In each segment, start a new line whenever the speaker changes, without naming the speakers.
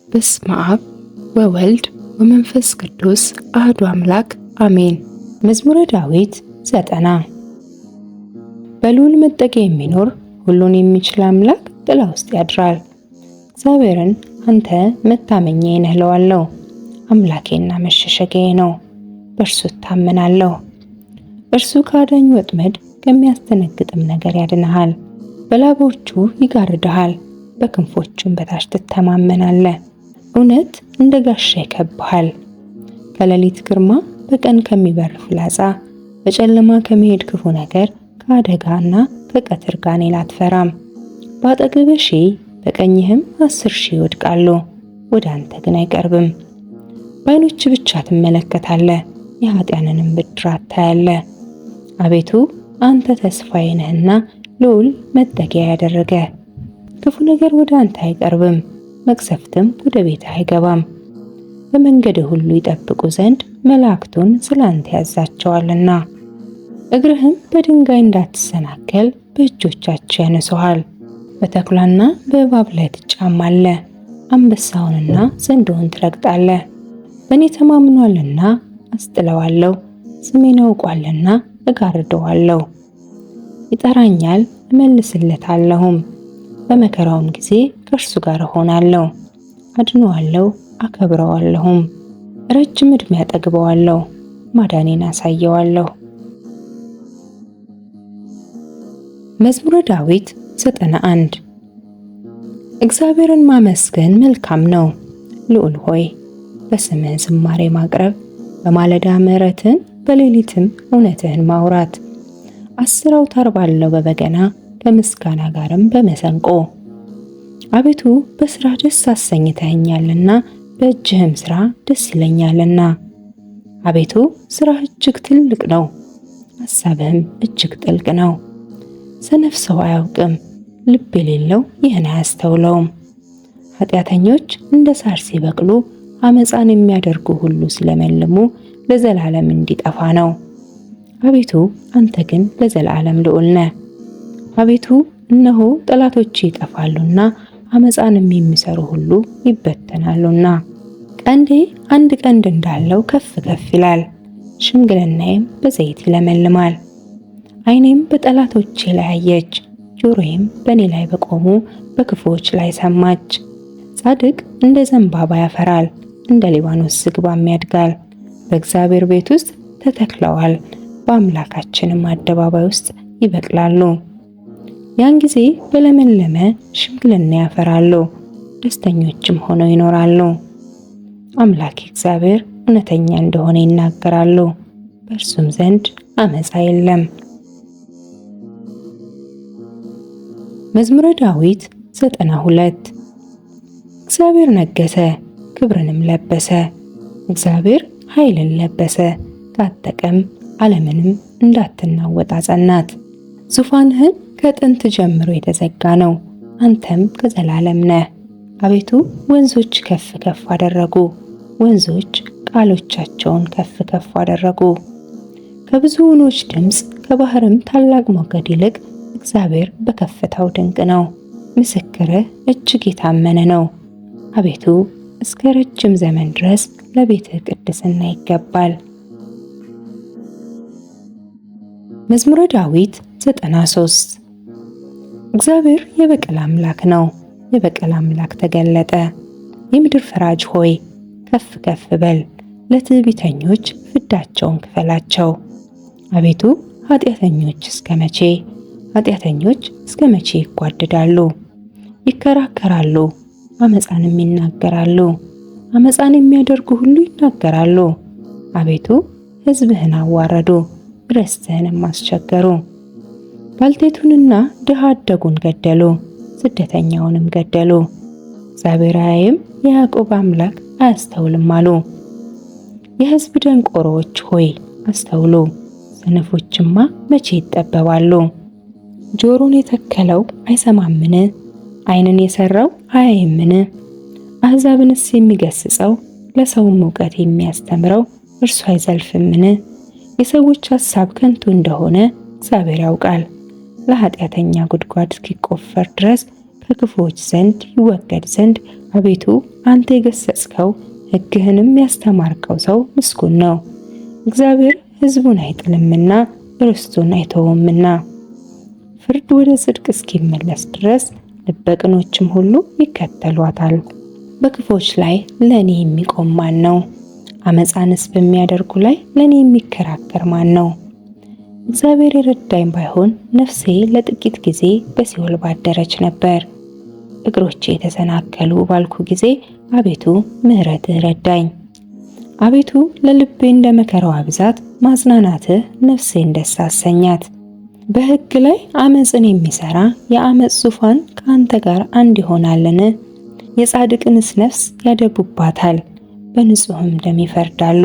በስመ አብ ወወልድ ወመንፈስ ቅዱስ አህዱ አምላክ አሜን። መዝሙረ ዳዊት 90 በልዑል መጠጊያ የሚኖር ሁሉን የሚችል አምላክ ጥላ ውስጥ ያድራል። እግዚአብሔርን አንተ መታመኛዬ ነህ እለዋለሁ። አምላኬና መሸሸጊያዬ ነው፣ በእርሱ እታመናለሁ። እርሱ ከአዳኝ ወጥመድ ከሚያስደነግጥም ነገር ያድንሃል። በላቦቹ ይጋርድሃል፣ በክንፎቹም በታች ትተማመናለህ። እውነት እንደ ጋሻ ይከብሃል። ከሌሊት ግርማ፣ በቀን ከሚበር ፍላጻ፣ በጨለማ ከሚሄድ ክፉ ነገር፣ ከአደጋና ከቀትር ጋኔል አትፈራም። በአጠገብህ 1000 በቀኝህም 10,000 ይወድቃሉ፣ ወደ አንተ ግን አይቀርብም። በዓይኖች ብቻ ትመለከታለህ፣ የኃጢአንንም ብድራት ታያለህ። አቤቱ አንተ ተስፋዬ ነህና ልዑል መጠጊያ ያደረገ። ክፉ ነገር ወደ አንተ አይቀርብም፣ መቅሰፍትም ወደ ቤትህ አይገባም። በመንገድህ ሁሉ ይጠብቁ ዘንድ መላእክቱን ስለ አንተ ያዛቸዋልና፣ እግርህም በድንጋይ እንዳትሰናከል በእጆቻቸው ያነሱሃል። በተኩላና በእባብ ላይ ትጫማለህ፣ አንበሳውንና ዘንዶውን ትረግጣለህ። በእኔ ተማምኗልና አስጥለዋለሁ፣ ስሜን አውቋልና እጋርደዋለሁ። ይጠራኛል እመልስለታለሁም፣ በመከራውም ጊዜ ከእርሱ ጋር እሆናለሁ። አድነዋለሁ አከብረዋለሁም፣ ረጅም ዕድሜ አጠግበዋለሁ፣ ማዳኔን አሳየዋለሁ። መዝሙረ ዳዊት 91 እግዚአብሔርን ማመስገን መልካም ነው። ልዑል ሆይ በስምህ ዝማሬ ማቅረብ፣ በማለዳ ምሕረትን በሌሊትም እውነትህን ማውራት። 10 አውታር ባለው በበገና ከምስጋና ጋርም በመሰንቆ። አቤቱ በሥራ ደስ አሰኝተኸኛልና በእጅህም ሥራ ደስ ይለኛልና። አቤቱ ሥራህ እጅግ ትልቅ ነው፣ ሐሳብህም እጅግ ጥልቅ ነው። ሰነፍ ሰው አያውቅም፣ ልብ የሌለው ይህን አያስተውለውም። ኃጢአተኞች እንደ ሳር ሲበቅሉ፣ አመፃን የሚያደርጉ ሁሉ ሲለመልሙ ለዘላለም እንዲጠፋ ነው። አቤቱ አንተ ግን ለዘላለም ልዑል ነህ። አቤቱ እነሆ ጠላቶቼ ይጠፋሉና አመፃንም የሚሰሩ ሁሉ ይበተናሉና። ቀንዴ አንድ ቀንድ እንዳለው ከፍ ከፍ ይላል፣ ሽምግልናዬም በዘይት ይለመልማል። ዓይኔም በጠላቶቼ ላይ አየች፣ ጆሮዬም በእኔ ላይ በቆሙ በክፉዎች ላይ ሰማች። ጻድቅ እንደ ዘንባባ ያፈራል፣ እንደ ሊባኖስ ዝግባም ያድጋል። በእግዚአብሔር ቤት ውስጥ ተተክለዋል፣ በአምላካችንም አደባባይ ውስጥ ይበቅላሉ። ያን ጊዜ በለመለመ ሽምግልና ያፈራሉ፣ ደስተኞችም ሆነው ይኖራሉ። አምላክ እግዚአብሔር እውነተኛ እንደሆነ ይናገራሉ፣ በእርሱም ዘንድ አመፃ የለም። መዝሙረ ዳዊት 92 እግዚአብሔር ነገሠ፣ ክብርንም ለበሰ። እግዚአብሔር ኃይልን ለበሰ፣ ታጠቀም፣ ዓለምንም እንዳትናወጥ አጸናት። ዙፋንህን ከጥንት ጀምሮ የተዘጋ ነው፣ አንተም ከዘላለም ነህ። አቤቱ ወንዞች ከፍ ከፍ አደረጉ፣ ወንዞች ቃሎቻቸውን ከፍ ከፍ አደረጉ። ከብዙ ውኆች ድምፅ፣ ከባህርም ታላቅ ሞገድ ይልቅ እግዚአብሔር በከፍታው ድንቅ ነው። ምስክርህ እጅግ የታመነ ነው። አቤቱ እስከ ረጅም ዘመን ድረስ ለቤትህ ቅድስና ይገባል። መዝሙረ ዳዊት 93 እግዚአብሔር የበቀል አምላክ ነው፣ የበቀል አምላክ ተገለጠ። የምድር ፈራጅ ሆይ ከፍ ከፍ በል፣ ለትዕቢተኞች ፍዳቸውን ክፈላቸው። አቤቱ ኃጢአተኞች እስከ መቼ ይጓደዳሉ? ይከራከራሉ፣ አመፃንም ይናገራሉ። አመፃን የሚያደርጉ ሁሉ ይናገራሉ። አቤቱ ሕዝብህን አዋረዱ፣ ርስትህንም አስቸገሩ። ባልቴቱንና ድሃ አደጉን ገደሉ፣ ስደተኛውንም ገደሉ። እግዚአብሔር አያይም፣ የያዕቆብ አምላክ አያስተውልም አሉ። የሕዝብ ደንቆሮዎች ሆይ አስተውሉ፣ ሰነፎችማ መቼ ይጠበባሉ? ጆሮን የተከለው አይሰማምን? ዓይንን የሰራው አያይምን? አሕዛብንስ የሚገስጸው ለሰውም እውቀት የሚያስተምረው እርሱ አይዘልፍምን? የሰዎች ሐሳብ ከንቱ እንደሆነ እግዚአብሔር ያውቃል። ለኃጢአተኛ ጉድጓድ እስኪቆፈር ድረስ ከክፉዎች ዘንድ ይወገድ ዘንድ አቤቱ አንተ የገሰጽከው ሕግህንም ያስተማርከው ሰው ምስጉን ነው። እግዚአብሔር ሕዝቡን አይጥልምና ርስቱን አይተውምና። ፍርድ ወደ ጽድቅ እስኪመለስ ድረስ ልበ ቅኖችም ሁሉ ይከተሏታል። በክፎች ላይ ለእኔ የሚቆም ማን ነው? አመፃንስ በሚያደርጉ ላይ ለእኔ የሚከራከር ማን ነው? እግዚአብሔር የረዳኝ ባይሆን ነፍሴ ለጥቂት ጊዜ በሲኦል ባደረች ነበር። እግሮቼ የተሰናከሉ ባልኩ ጊዜ አቤቱ ምሕረትህ ረዳኝ። አቤቱ ለልቤ እንደ መከራዋ ብዛት ማጽናናትህ ነፍሴን ደስ አሰኛት። በሕግ ላይ አመፅን የሚሰራ የአመፅ ዙፋን ከአንተ ጋር አንድ ይሆናልን? የጻድቅንስ ነፍስ ያደቡባታል፣ በንጹሕም ደም ይፈርዳሉ።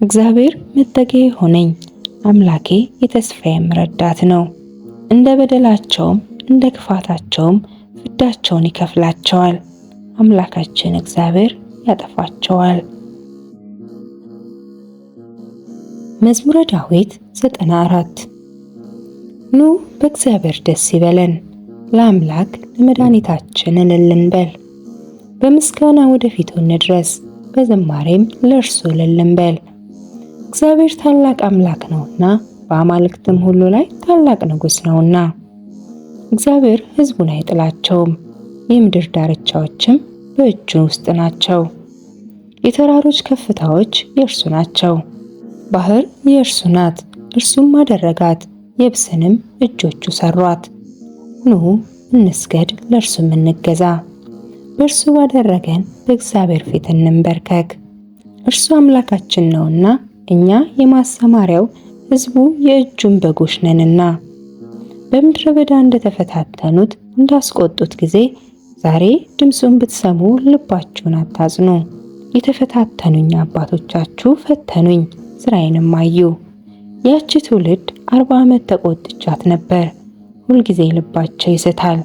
እግዚአብሔር መጠጊያዬ ሆነኝ፣ አምላኬ የተስፋዬም ረዳት ነው። እንደ በደላቸውም እንደ ክፋታቸውም ፍዳቸውን ይከፍላቸዋል። አምላካችን እግዚአብሔር ያጠፋቸዋል። መዝሙረ ዳዊት 94 ኑ በእግዚአብሔር ደስ ይበለን፣ ለአምላክ ለመድኃኒታችን እልል እንበል። በምስጋና ወደ ፊቱ እንድረስ፣ በዝማሬም ለእርሱ እልል እንበል። እግዚአብሔር ታላቅ አምላክ ነውና በአማልክትም ሁሉ ላይ ታላቅ ንጉሥ ነውና። እግዚአብሔር ሕዝቡን አይጥላቸውም፣ የምድር ዳርቻዎችም በእጁ ውስጥ ናቸው። የተራሮች ከፍታዎች የእርሱ ናቸው። ባህር የእርሱ ናት፣ እርሱም አደረጋት፣ የብስንም እጆቹ ሰሯት። ኑ እንስገድ፣ ለእርሱም እንገዛ፣ በእርሱ ባደረገን በእግዚአብሔር ፊት እንንበርከክ። እርሱ አምላካችን ነውና እኛ የማሰማሪያው ሕዝቡ የእጁን በጎች ነንና። በምድረ በዳ እንደተፈታተኑት እንዳስቆጡት ጊዜ ዛሬ ድምፁን ብትሰሙ ልባችሁን አታጽኑ። የተፈታተኑኝ አባቶቻችሁ ፈተኑኝ፣ ስራዬንም አዩ። ያቺ ትውልድ 40 ዓመት ተቆጥቻት ነበር፣ ሁልጊዜ ልባቸው ይስታል።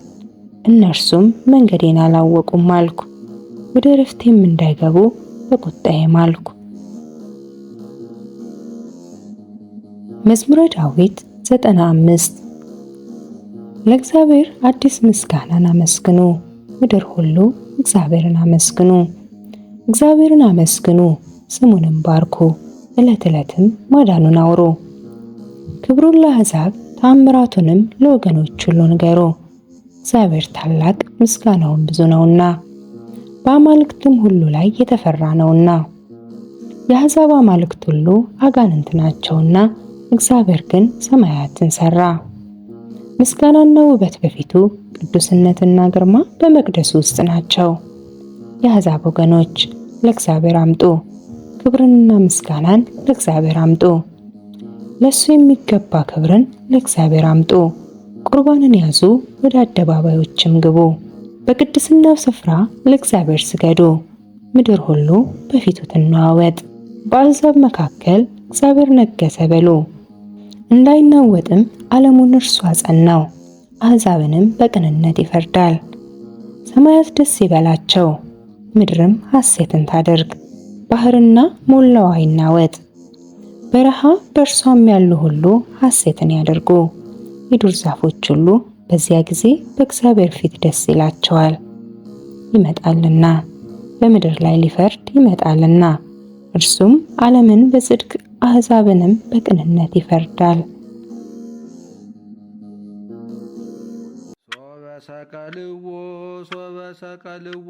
እነርሱም መንገዴን አላወቁም አልኩ፣ ወደ ዕረፍቴም እንዳይገቡ በቁጣዬ ማልኩ። መዝሙረ ዳዊት 95 ለእግዚአብሔር አዲስ ምስጋናን አመስግኑ፣ ምድር ሁሉ እግዚአብሔርን አመስግኑ። እግዚአብሔርን አመስግኑ፣ ስሙንም ባርኩ፣ ዕለት ዕለትም ማዳኑን አውሩ። ክብሩን ለአሕዛብ ተአምራቱንም ለወገኖች ሁሉ ንገሩ። እግዚአብሔር ታላቅ ምስጋናውን ብዙ ነውና በአማልክትም ሁሉ ላይ የተፈራ ነውና። የአሕዛብ አማልክት ሁሉ አጋንንት ናቸውና እግዚአብሔር ግን ሰማያትን ሠራ። ምስጋናና ውበት በፊቱ ቅዱስነትና ግርማ በመቅደሱ ውስጥ ናቸው። የአሕዛብ ወገኖች ለእግዚአብሔር አምጡ፣ ክብርንና ምስጋናን ለእግዚአብሔር አምጡ። ለእሱ የሚገባ ክብርን ለእግዚአብሔር አምጡ። ቁርባንን ያዙ፣ ወደ አደባባዮችም ግቡ። በቅድስናው ስፍራ ለእግዚአብሔር ስገዱ። ምድር ሁሉ በፊቱ ትነዋወጥ። በአሕዛብ መካከል እግዚአብሔር ነገሠ በሉ። እንዳይናወጥም ዓለሙን እርሱ አጸናው፣ አሕዛብንም በቅንነት ይፈርዳል። ሰማያት ደስ ይበላቸው፣ ምድርም ሐሴትን ታደርግ። ባህርና ሞላዋ ይናወጥ፣ በረሃ በእርሷም ያሉ ሁሉ ሐሴትን ያደርጉ። የዱር ዛፎች ሁሉ በዚያ ጊዜ በእግዚአብሔር ፊት ደስ ይላቸዋል። ይመጣልና በምድር ላይ ሊፈርድ ይመጣልና፣ እርሱም ዓለምን በጽድቅ አሕዛብንም በቅንነት ይፈርዳል።
ሰቀልዎ ሶበ ሰቀልዎ